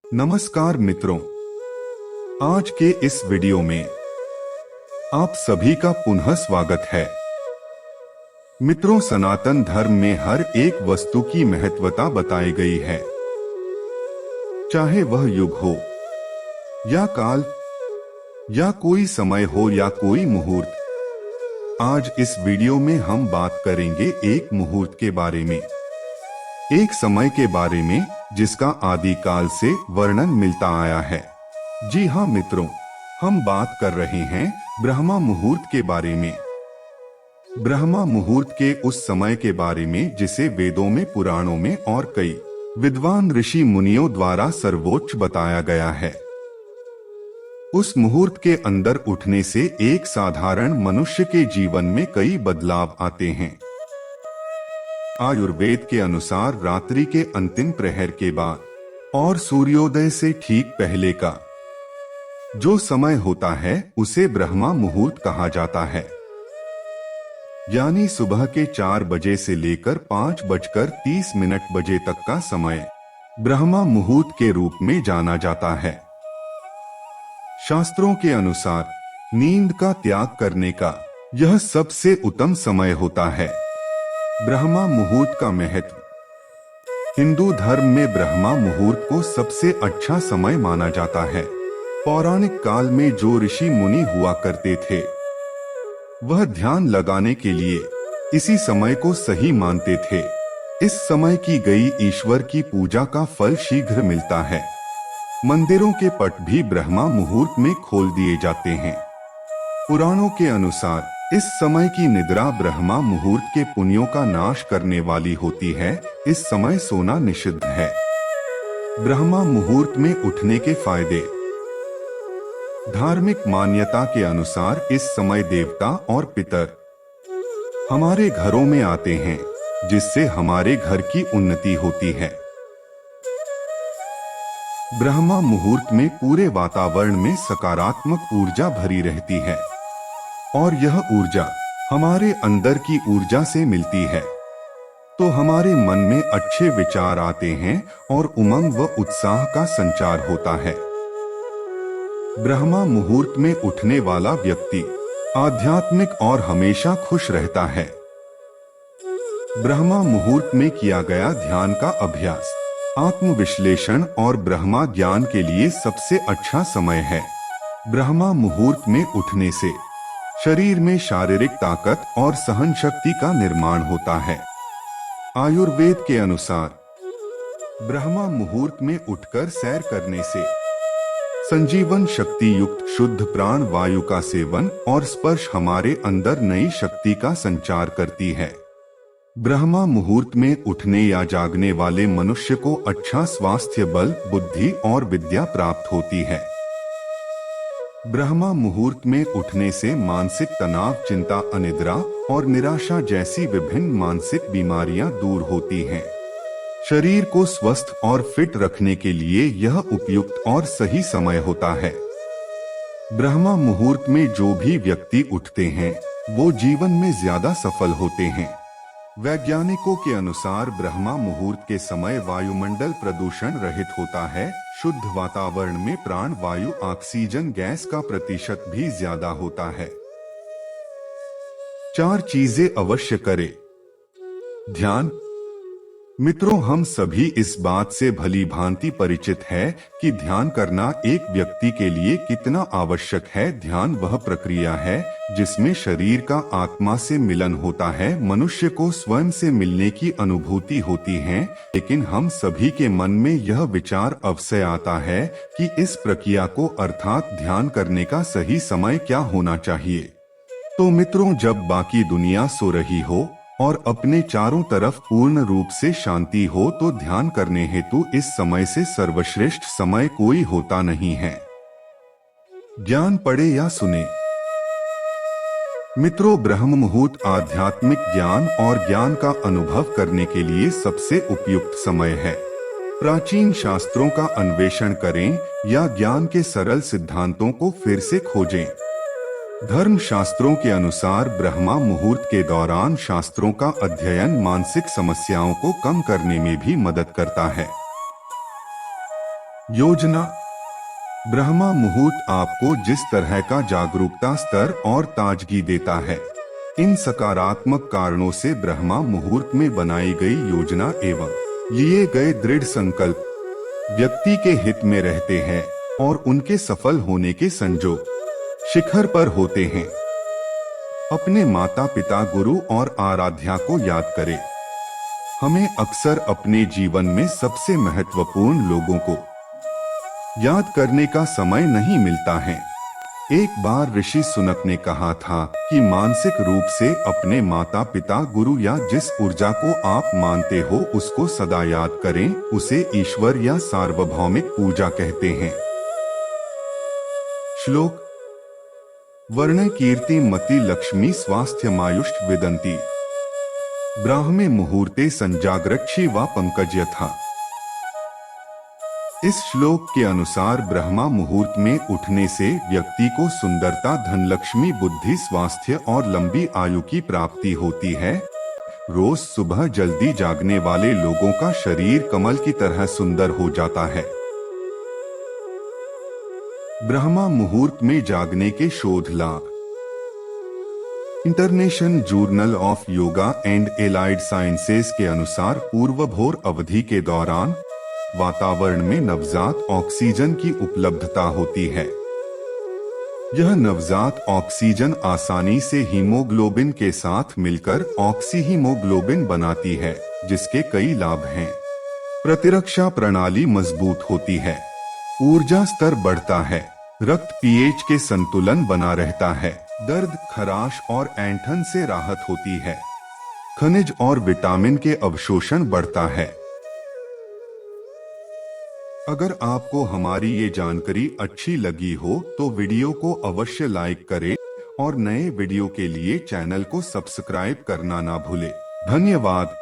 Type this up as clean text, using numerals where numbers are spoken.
नमस्कार मित्रों, आज के इस वीडियो में आप सभी का पुनः स्वागत है। मित्रों, सनातन धर्म में हर एक वस्तु की महत्वता बताई गई है, चाहे वह युग हो या काल या कोई समय हो या कोई मुहूर्त। आज इस वीडियो में हम बात करेंगे एक मुहूर्त के बारे में, एक समय के बारे में जिसका आदिकाल से वर्णन मिलता आया है। जी हाँ मित्रों, हम बात कर रहे हैं ब्रह्मा मुहूर्त के बारे में। ब्रह्मा मुहूर्त के उस समय के बारे में जिसे वेदों में, पुराणों में और कई विद्वान ऋषि मुनियों द्वारा सर्वोच्च बताया गया है। उस मुहूर्त के अंदर उठने से एक साधारण मनुष्य के जीवन में कई बदलाव आते हैं। आयुर्वेद के अनुसार रात्रि के अंतिम प्रहर के बाद और सूर्योदय से ठीक पहले का जो समय होता है उसे ब्रह्मा मुहूर्त कहा जाता है। यानी सुबह के 4 बजे से लेकर 5:30 बजे तक का समय ब्रह्मा मुहूर्त के रूप में जाना जाता है। शास्त्रों के अनुसार नींद का त्याग करने का यह सबसे उत्तम समय होता है। ब्रह्मा मुहूर्त का महत्व। हिंदू धर्म में ब्रह्मा मुहूर्त को सबसे अच्छा समय माना जाता है। पौराणिक काल में जो ऋषि मुनि हुआ करते थे वह ध्यान लगाने के लिए इसी समय को सही मानते थे। इस समय की गई ईश्वर की पूजा का फल शीघ्र मिलता है। मंदिरों के पट भी ब्रह्मा मुहूर्त में खोल दिए जाते हैं। पुराणों के अनुसार इस समय की निद्रा ब्रह्मा मुहूर्त के पुण्यों का नाश करने वाली होती है। इस समय सोना निषिद्ध है। ब्रह्मा मुहूर्त में उठने के फायदे। धार्मिक मान्यता के अनुसार इस समय देवता और पितर हमारे घरों में आते हैं, जिससे हमारे घर की उन्नति होती है। ब्रह्मा मुहूर्त में पूरे वातावरण में सकारात्मक ऊर्जा भरी रहती है और यह ऊर्जा हमारे अंदर की ऊर्जा से मिलती है, तो हमारे मन में अच्छे विचार आते हैं और उमंग व उत्साह का संचार होता है। ब्रह्मा मुहूर्त में उठने वाला व्यक्ति आध्यात्मिक और हमेशा खुश रहता है। ब्रह्मा मुहूर्त में किया गया ध्यान का अभ्यास, आत्मविश्लेषण और ब्रह्मा ज्ञान के लिए सबसे अच्छा समय है। ब्रह्मा मुहूर्त में उठने से शरीर में शारीरिक ताकत और सहन शक्ति का निर्माण होता है। आयुर्वेद के अनुसार ब्रह्मा मुहूर्त में उठकर सैर करने से संजीवन शक्ति युक्त शुद्ध प्राण वायु का सेवन और स्पर्श हमारे अंदर नई शक्ति का संचार करती है। ब्रह्मा मुहूर्त में उठने या जागने वाले मनुष्य को अच्छा स्वास्थ्य, बल, बुद्धि और विद्या प्राप्त होती है। ब्रह्मा मुहूर्त में उठने से मानसिक तनाव, चिंता, अनिद्रा और निराशा जैसी विभिन्न मानसिक बीमारियां दूर होती हैं। शरीर को स्वस्थ और फिट रखने के लिए यह उपयुक्त और सही समय होता है। ब्रह्मा मुहूर्त में जो भी व्यक्ति उठते हैं वो जीवन में ज्यादा सफल होते हैं। वैज्ञानिकों के अनुसार ब्रह्मा मुहूर्त के समय वायुमंडल प्रदूषण रहित होता है। शुद्ध वातावरण में प्राण वायु, ऑक्सीजन गैस का प्रतिशत भी ज्यादा होता है। 4 चीजें अवश्य करें। ध्यान। मित्रों, हम सभी इस बात से भली भांति परिचित है कि ध्यान करना एक व्यक्ति के लिए कितना आवश्यक है। ध्यान वह प्रक्रिया है जिसमें शरीर का आत्मा से मिलन होता है, मनुष्य को स्वयं से मिलने की अनुभूति होती है। लेकिन हम सभी के मन में यह विचार अवश्य आता है कि इस प्रक्रिया को अर्थात ध्यान करने का सही समय क्या होना चाहिए। तो मित्रों, जब बाकी दुनिया सो रही हो और अपने चारों तरफ पूर्ण रूप से शांति हो तो ध्यान करने हेतु इस समय से सर्वश्रेष्ठ समय कोई होता नहीं है। ज्ञान पढ़े या सुने। मित्रों, ब्रह्म मुहूर्त आध्यात्मिक ज्ञान और ज्ञान का अनुभव करने के लिए सबसे उपयुक्त समय है। प्राचीन शास्त्रों का अन्वेषण करें या ज्ञान के सरल सिद्धांतों को फिर से खोजें। धर्म शास्त्रों के अनुसार ब्रह्मा मुहूर्त के दौरान शास्त्रों का अध्ययन मानसिक समस्याओं को कम करने में भी मदद करता है। योजना। ब्रह्मा मुहूर्त आपको जिस तरह का जागरूकता स्तर और ताजगी देता है, इन सकारात्मक कारणों से ब्रह्मा मुहूर्त में बनाई गई योजना एवं लिए गए दृढ़ संकल्प व्यक्ति के हित में रहते हैं और उनके सफल होने के संजोग शिखर पर होते हैं। अपने माता पिता, गुरु और आराध्या को याद करें। हमें अक्सर अपने जीवन में सबसे महत्वपूर्ण लोगों को याद करने का समय नहीं मिलता है। एक बार ऋषि सुनक ने कहा था कि मानसिक रूप से अपने माता पिता, गुरु या जिस ऊर्जा को आप मानते हो उसको सदा याद करें। उसे ईश्वर या सार्वभौमिक पूजा कहते हैं। श्लोक। वर्ण कीर्ति मति लक्ष्मी स्वास्थ्यमायुष्ट विदन्ति ब्राह्मे मुहूर्ते संजागरक्षी व पंकज यथा। इस श्लोक के अनुसार ब्रह्मा मुहूर्त में उठने से व्यक्ति को सुंदरता, धनलक्ष्मी, बुद्धि, स्वास्थ्य और लंबी आयु की प्राप्ति होती है। रोज सुबह जल्दी जागने वाले लोगों का शरीर कमल की तरह सुंदर हो जाता है। ब्रह्मा मुहूर्त में जागने के शोध लाभ। International journal of yoga and allied sciences के अनुसार पूर्व भोर अवधि के दौरान वातावरण में नवजात ऑक्सीजन की उपलब्धता होती है। यह नवजात ऑक्सीजन आसानी से हीमोग्लोबिन के साथ मिलकर ऑक्सीहीमोग्लोबिन बनाती है, जिसके कई लाभ हैं। प्रतिरक्षा प्रणाली मजबूत होती है, ऊर्जा स्तर बढ़ता है, रक्त पीएच के संतुलन बना रहता है, दर्द, खराश और ऐंठन से राहत होती है, खनिज और विटामिन के अवशोषण बढ़ता है। अगर आपको हमारी ये जानकारी अच्छी लगी हो तो वीडियो को अवश्य लाइक करें और नए वीडियो के लिए चैनल को सब्सक्राइब करना ना भूलें। धन्यवाद।